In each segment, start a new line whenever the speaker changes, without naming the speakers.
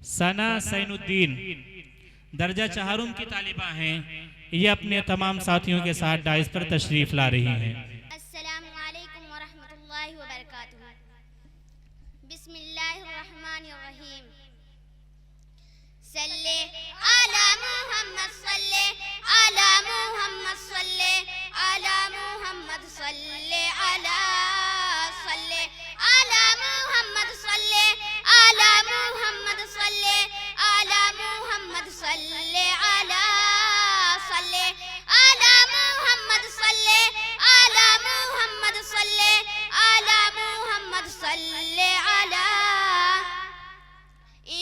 ثنا سین الدین درجہ چہارم کی طالبہ ہیں، یہ اپنے تمام ساتھیوں کے ساتھ ڈائز پر تشریف لا رہی ہیں۔
السلام علیکم ورحمۃ اللہ وبرکاتہ۔ بسم اللہ الرحمن الرحیم۔ صلی علی محمد، صلی علی محمد، صلی علی محمد، صلی علی محمد، صلی علی محمد، صلی علی محمد، صلی علی محمد، صلی علی محمد، صلی علی محمد، صلی علی۔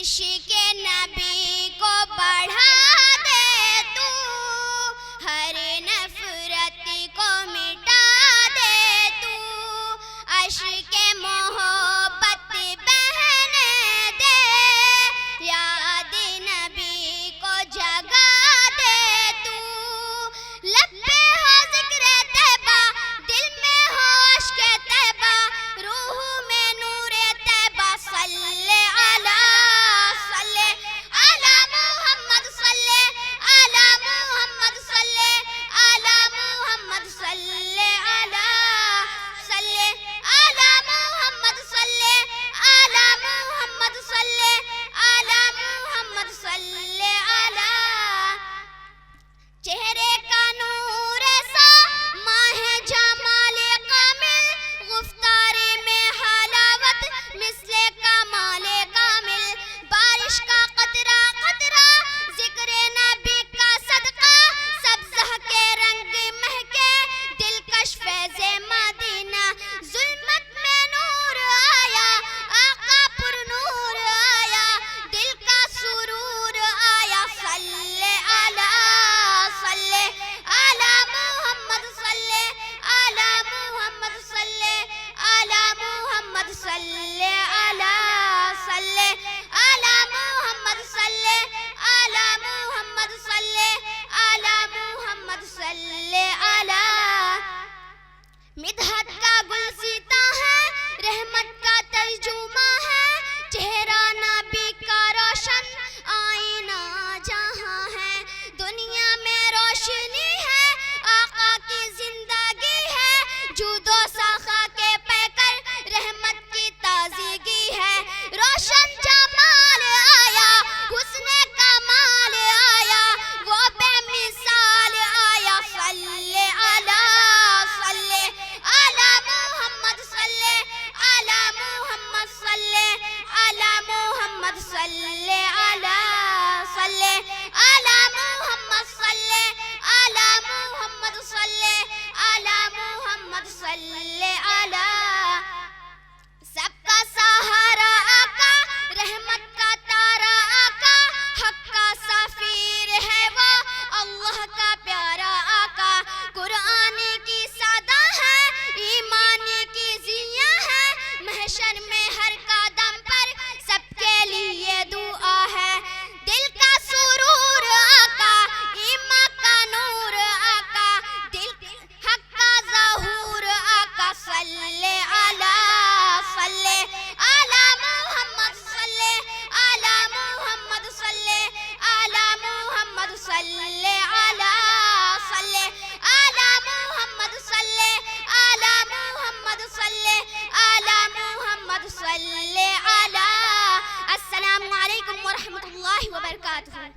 عشق نبی کو بڑھا دے تو، ہر نفرت کو مٹا دے تو، عشق محبت بہنے دے، یاد نبی کو جگا دے تو، لب پہ ہو ذکر طیبہ، دل میں ہو عشق طیبہ، روح میں نور طیبہ، صلی علی محمد، صلی علی محمد، صلی علی محمد، صلی علی محمد، صلی علی محمد، صلی علی محمد، صلی علی۔ چہرے کا نور ایسا، ماہ جمال کامل، گفتار میں حلاوت مثل کمال کامل، بارش کا قطرہ قطرہ ذکر نبی کا صدقہ، سبزہ کے رنگ مہکے دلکش فیض مدینہ، ظلمت میں نور آیا، آقا پر نور آیا، دل کا سرور آیا، صلی علی محمد، صلی علی محمد، صلی علی محمد، صلی علی محمد، صلی علی محمد، صلی علی محمد، صلی علی۔ مدحت کا گلسیتا ہے، رحمت کا ترجمہ ہے، چہرہ نبی کا روشن آئینہ جہاں ہے، دنیا میں روشنی ہے، آقا کی زندگی ہے، جود و سخا کے پیکر رحمت کی تازگی ہے، روشن جمال آیا، حسن کمال آیا، وہ بے مثال آیا، صلی علی محمد، صلی علی محمد، صلی علی محمد، صلی علی محمد، صلی علی محمد، صلی علی محمد، صلی علی۔